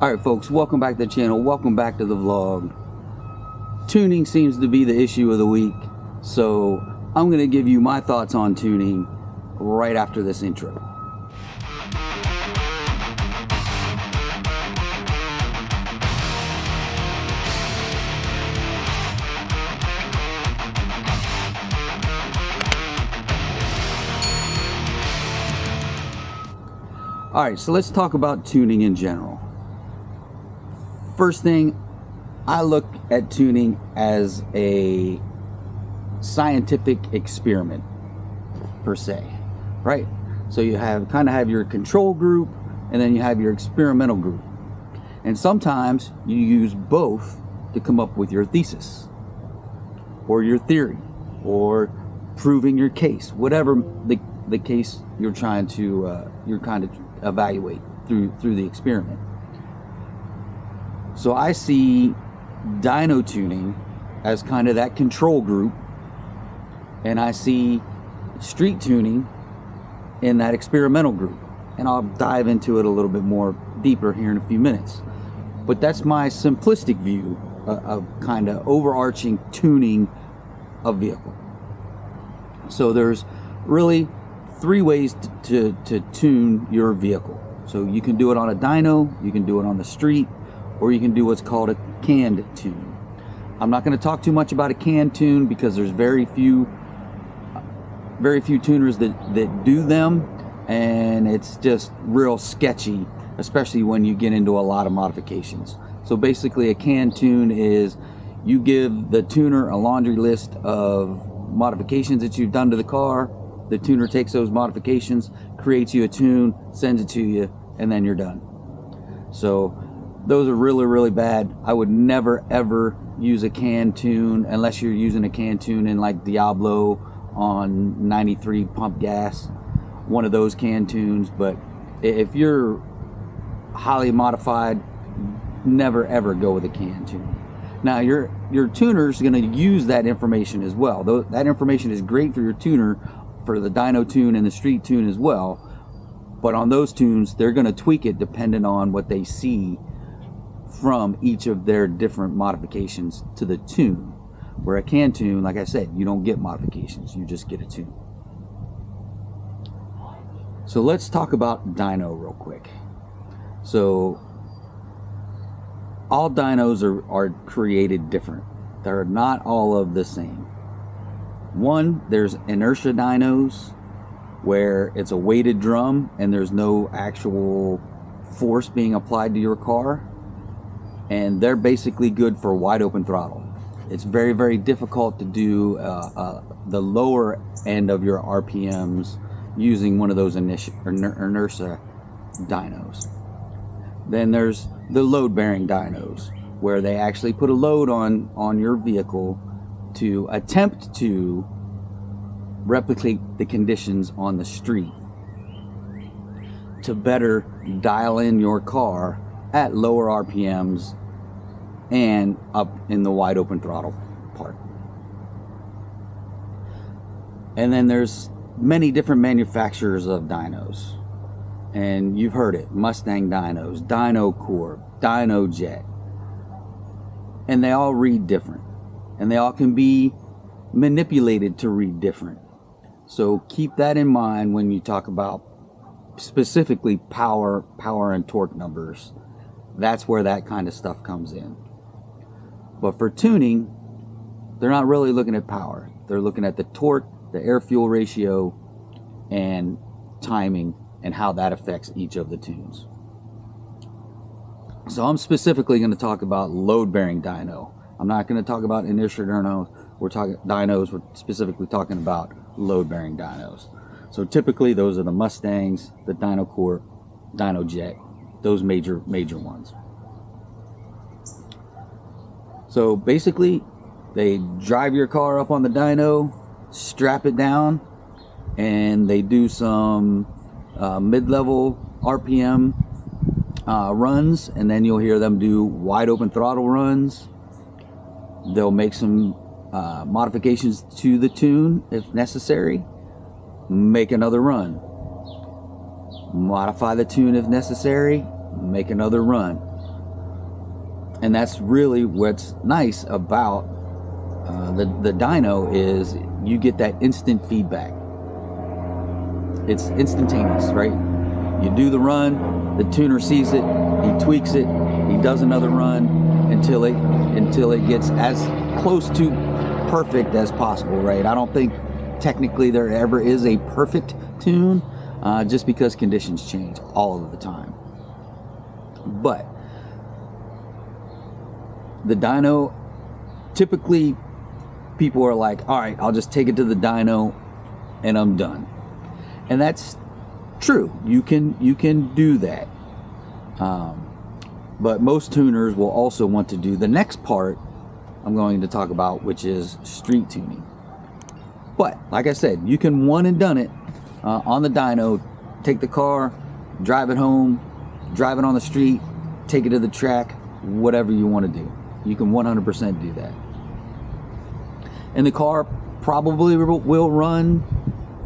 Alright folks, welcome back to the channel, welcome back to the vlog. Tuning seems to be the issue of the week, so I'm going to give you my thoughts on tuning right after this intro. Alright, so let's talk about tuning in general. First thing, I look at tuning as a scientific experiment per se, right? So you kind of have your control group and then you have your experimental group. And sometimes you use both to come up with your thesis or your theory or proving your case, whatever the case you're trying to evaluate through the experiment. So I see dyno tuning as kind of that control group, and I see street tuning in that experimental group, and I'll dive into it a little bit more deeper here in a few minutes. But that's my simplistic view of kind of overarching tuning a vehicle. So there's really three ways to tune your vehicle. So you can do it on a dyno, you can do it on the street, or you can do what's called a canned tune. I'm not going to talk too much about a canned tune because there's very few tuners that do them, and it's just real sketchy, especially when you get into a lot of modifications. So basically a canned tune is you give the tuner a laundry list of modifications that you've done to the car. The tuner takes those modifications, creates you a tune, sends it to you, and then you're done. So those are really, really bad. I would never ever use a canned tune unless you're using a canned tune in like Diablo on 93 pump gas, one of those canned tunes. But if you're highly modified, never ever go with a canned tune. Now your tuner is going to use that information as well. Though that information is great for your tuner, for the dyno tune and the street tune as well. But on those tunes, they're going to tweak it depending on what they see from each of their different modifications to the tune. Where a canned tune, like I said, you don't get modifications, you just get a tune. So let's talk about dyno real quick. So all dynos are created different. They're not all of the same. One, there's inertia dynos where it's a weighted drum and there's no actual force being applied to your car, and they're basically good for wide open throttle. It's very, very difficult to do the lower end of your RPMs using one of those inertia dynos. Then there's the load bearing dynos where they actually put a load on your vehicle to attempt to replicate the conditions on the street to better dial in your car at lower RPMs and up in the wide open throttle part. And then there's many different manufacturers of dynos, and you've heard it: Mustang dynos, Dyno Corp, Dyno Jet, and they all read different, and they all can be manipulated to read different. So keep that in mind when you talk about specifically power and torque numbers. That's where that kind of stuff comes in. But for tuning, they're not really looking at power. They're looking at the torque, the air-fuel ratio, and timing, and how that affects each of the tunes. So I'm specifically going to talk about load-bearing dyno. I'm not going to talk about inertia dynos. We're specifically talking about load-bearing dynos. So typically those are the Mustangs, the Dyno Corp, Dyno Jet, those major ones. So basically they drive your car up on the dyno, strap it down, and they do some mid-level RPM runs, and then you'll hear them do wide open throttle runs. They'll make some modifications to the tune if necessary, make another run, modify the tune if necessary, make another run. And that's really what's nice about the dyno, is you get that instant feedback. It's instantaneous, right? You do the run, the tuner sees it, he tweaks it, he does another run until it gets as close to perfect as possible, right? I don't think technically there ever is a perfect tune, just because conditions change all of the time. But the dyno, typically people are like, all right, I'll just take it to the dyno and I'm done. And that's true. You can do that. But most tuners will also want to do the next part I'm going to talk about, which is street tuning. But like I said, you can one and done it on the dyno. Take the car, drive it home, drive it on the street, take it to the track, whatever you want to do. You can 100% do that. And the car probably will run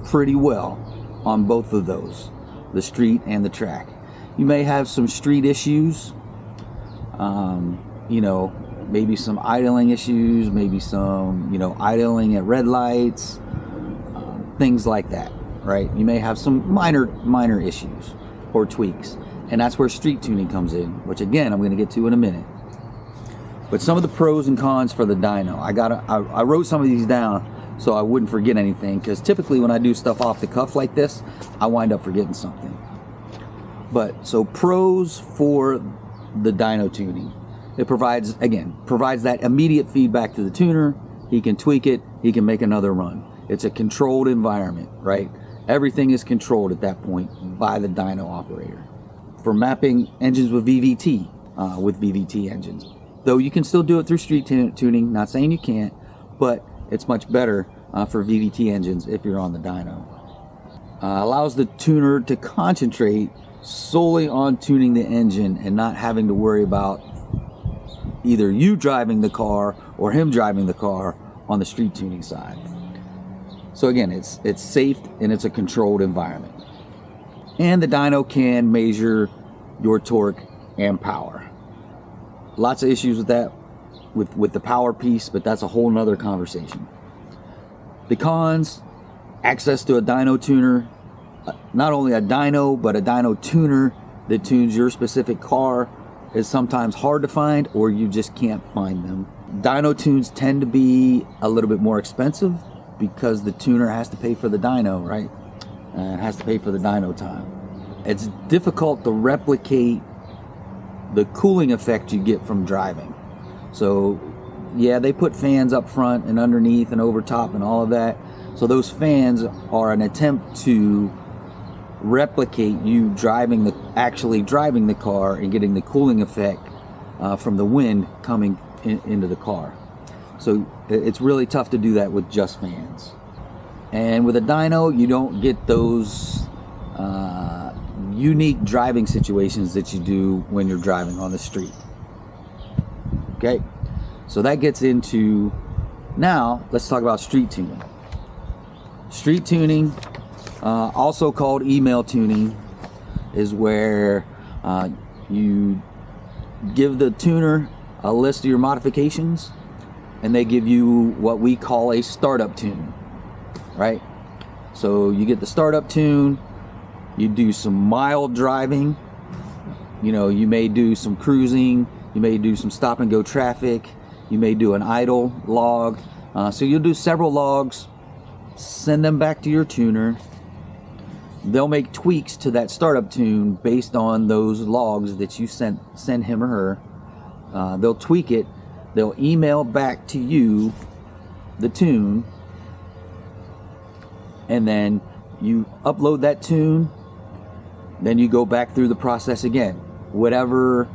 pretty well on both of those, the street and the track. You may have some street issues, you know, maybe some idling issues, maybe some, you know, idling at red lights, things like that, right? You may have some minor issues or tweaks, and that's where street tuning comes in, which again I'm going to get to in a minute. But some of the pros and cons for the dyno, I wrote some of these down so I wouldn't forget anything, because typically when I do stuff off the cuff like this, I wind up forgetting something. But so pros for the dyno tuning: it provides that immediate feedback to the tuner. He can tweak it, he can make another run. It's a controlled environment, right? Everything is controlled at that point by the dyno operator. For mapping engines with VVT engines, though you can still do it through street tuning, not saying you can't, but it's much better for VVT engines if you're on the dyno. Allows the tuner to concentrate solely on tuning the engine and not having to worry about either you driving the car or him driving the car on the street tuning side. So again, it's safe and it's a controlled environment. And the dyno can measure your torque and power. Lots of issues with that, with the power piece, but that's a whole nother conversation. The cons: access to a dyno tuner, not only a dyno, but a dyno tuner that tunes your specific car is sometimes hard to find, or you just can't find them. Dyno tunes tend to be a little bit more expensive because the tuner has to pay for the dyno, right? And has to pay for the dyno time. It's difficult to replicate the cooling effect you get from driving. So yeah, they put fans up front and underneath and over top and all of that. So those fans are an attempt to replicate you actually driving the car and getting the cooling effect from the wind coming into the car. So it's really tough to do that with just fans. And with a dyno, you don't get those unique driving situations that you do when you're driving on the street. Okay, so that gets into, now let's talk about street tuning. Street tuning, also called email tuning, is where you give the tuner a list of your modifications and they give you what we call a startup tune, right? So you get the startup tune, you do some mild driving, you know, you may do some cruising, you may do some stop and go traffic, you may do an idle log. So you'll do several logs, send them back to your tuner. They'll make tweaks to that startup tune based on those logs that you send him or her. They'll tweak it, they'll email back to you the tune, and then you upload that tune. Then you go back through the process again. Whatever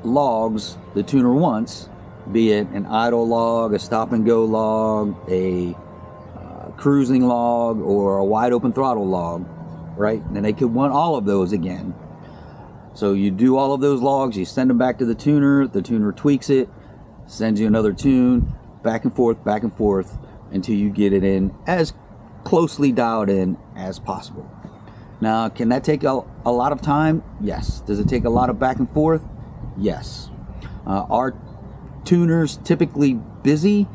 logs the tuner wants, be it an idle log, a stop and go log, a cruising log, or a wide open throttle log, right? And they could want all of those again. So you do all of those logs, you send them back to the tuner tweaks it, sends you another tune, back and forth until you get it in as closely dialed in as possible. Now, can that take a lot of time? Yes. Does it take a lot of back and forth? Yes. Are tuners typically busy?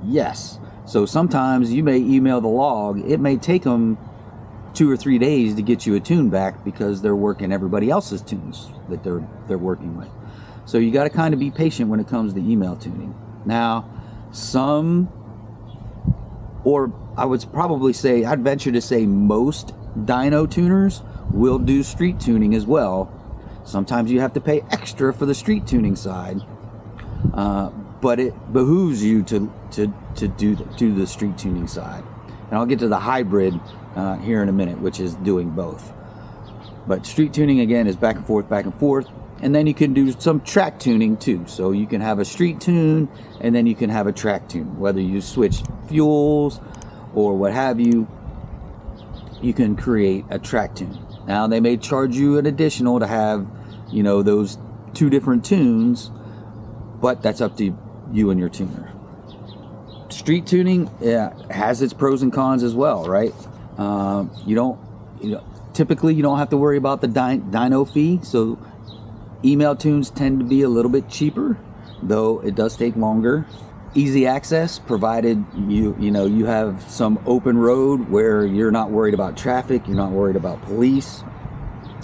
Yes. So sometimes you may email the log. It may take them 2 or 3 days to get you a tune back because they're working everybody else's tunes that they're working with. So you got to kind of be patient when it comes to email tuning. Now, or I would probably say, I'd venture to say most dyno tuners will do street tuning as well. Sometimes you have to pay extra for the street tuning side, but it behooves you to do the street tuning side. And I'll get to the hybrid here in a minute, which is doing both. But street tuning, again, is back and forth. And then you can do some track tuning too. So you can have a street tune and then you can have a track tune. Whether you switch fuels or what have you, you can create a track tune. Now they may charge you an additional to have, you know, those 2 different tunes, but that's up to you and your tuner. Street tuning has its pros and cons as well, right? Typically you don't have to worry about the dyno fee. So email tunes tend to be a little bit cheaper, though it does take longer. Easy access, provided you have some open road where you're not worried about traffic, you're not worried about police,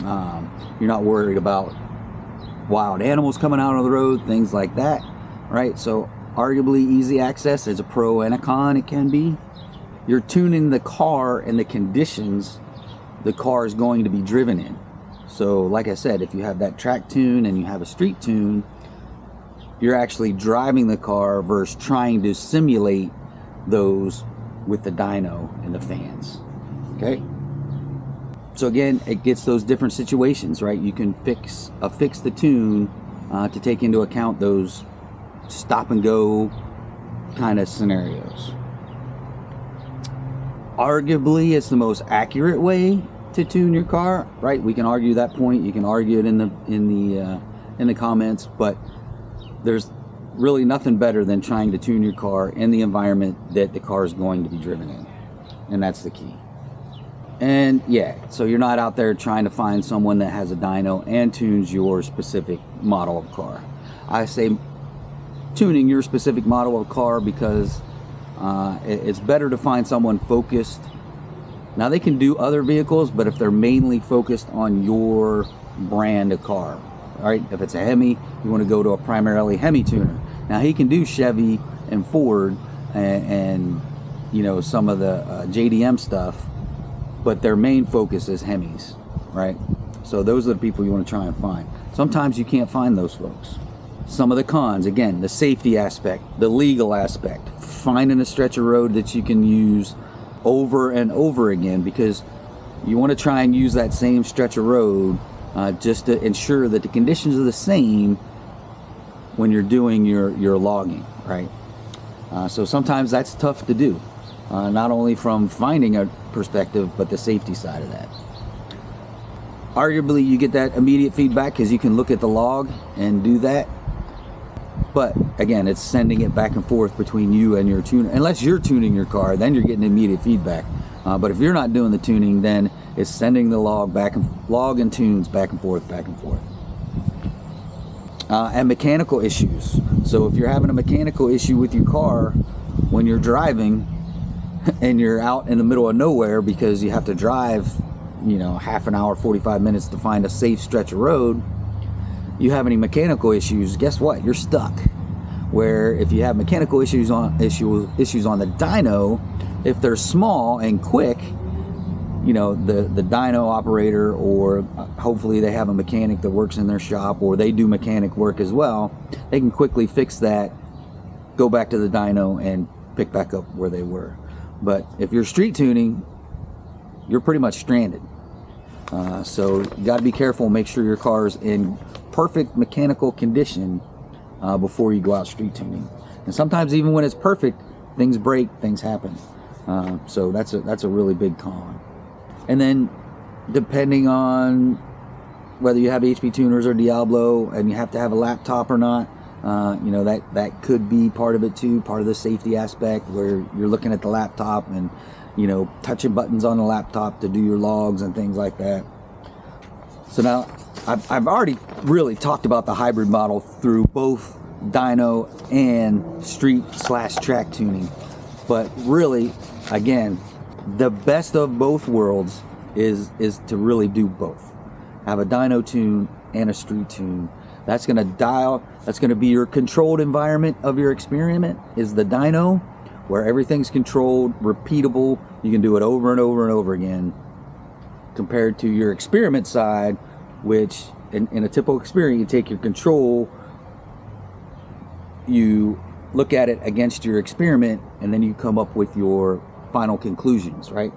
you're not worried about wild animals coming out on the road, things like that, right? So arguably easy access is a pro and a con. It can be. You're tuning the car and the conditions the car is going to be driven in. So like I said, if you have that track tune and you have a street tune, you're actually driving the car versus trying to simulate those with the dyno and the fans. Okay? So again, it gets those different situations, right? You can fix the tune to take into account those stop and go kind of scenarios. Arguably, it's the most accurate way to tune your car, right? We can argue that point. You can argue it in the comments, but there's really nothing better than trying to tune your car in the environment that the car is going to be driven in, and that's the key. And yeah, so you're not out there trying to find someone that has a dyno and tunes your specific model of car. I say tuning your specific model of car because it's better to find someone focused. Now they can do other vehicles, but if they're mainly focused on your brand of car, all right? If it's a Hemi, you want to go to a primarily Hemi tuner. Now he can do Chevy and Ford and you know, some of the JDM stuff, but their main focus is Hemis, right? So those are the people you want to try and find. Sometimes you can't find those folks. Some of the cons, again, the safety aspect, the legal aspect, finding a stretch of road that you can use over and over again, because you want to try and use that same stretch of road just to ensure that the conditions are the same when you're doing your logging, right? So sometimes that's tough to do, not only from finding a perspective, but the safety side of that. Arguably, you get that immediate feedback because you can look at the log and do that. But again, it's sending it back and forth between you and your tuner. Unless you're tuning your car, then you're getting immediate feedback. But if you're not doing the tuning, then it's sending the log and tunes back and forth. And mechanical issues. So if you're having a mechanical issue with your car when you're driving and you're out in the middle of nowhere because you have to drive, you know, half an hour, 45 minutes to find a safe stretch of road, you have any mechanical issues, guess what? You're stuck. Where if you have mechanical issues on the dyno, if they're small and quick, you know, the dyno operator, or hopefully they have a mechanic that works in their shop, or they do mechanic work as well, they can quickly fix that, go back to the dyno and pick back up where they were. But if you're street tuning, you're pretty much stranded. So you got to be careful and make sure your car's in perfect mechanical condition before you go out street tuning. And sometimes even when it's perfect, things break, things happen. So that's a really big con. And then depending on whether you have HP tuners or Diablo and you have to have a laptop or not, you know, that could be part of it too, part of the safety aspect, where you're looking at the laptop and, you know, touching buttons on the laptop to do your logs and things like that. So now I've already really talked about the hybrid model through both dyno and street/track tuning, but really, again, the best of both worlds is to really do both. Have a dyno tune and a street tune. That's going to dial, that's going to be your controlled environment of your experiment, is the dyno, where everything's controlled, repeatable, you can do it over and over and over again, compared to your experiment side, which in a typical experiment, you take your control, you look at it against your experiment, and then you come up with your final conclusions, right?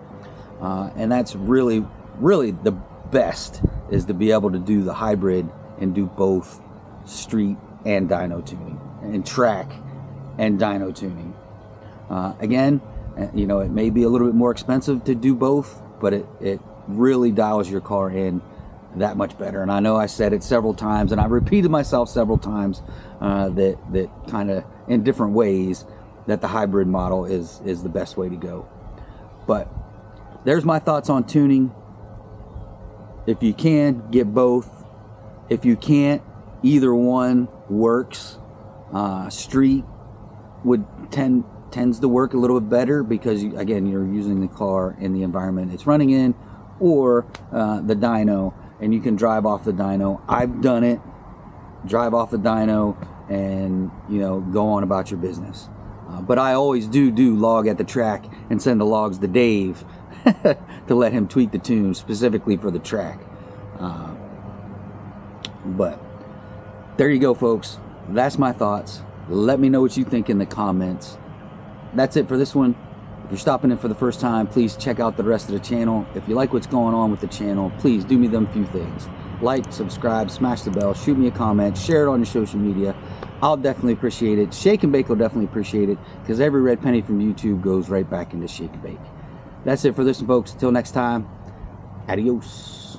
And that's really the best, is to be able to do the hybrid and do both street and dyno tuning, and track and dyno tuning. Again, you know, it may be a little bit more expensive to do both, but it really dials your car in that much better. And I know I said it several times, and I repeated myself several times, that kind of in different ways, that the hybrid model is the best way to go. But there's my thoughts on tuning. If you can, get both. If you can't, either one works. Street tends to work a little bit better because, again, you're using the car in the environment it's running in, or the dyno, and you can drive off the dyno. I've done it. Drive off the dyno and, you know, go on about your business. But I always do log at the track and send the logs to Dave to let him tweak the tune specifically for the track. But there you go, folks. That's my thoughts. Let me know what you think in the comments. That's it for this one. If you're stopping in for the first time, please check out the rest of the channel. If you like what's going on with the channel, please do me them few things. Like, subscribe, smash the bell, shoot me a comment, share it on your social media. I'll definitely appreciate it. Shake and Bake will definitely appreciate it, because every red penny from YouTube goes right back into Shake and Bake. That's it for this one, folks. Until next time, adios.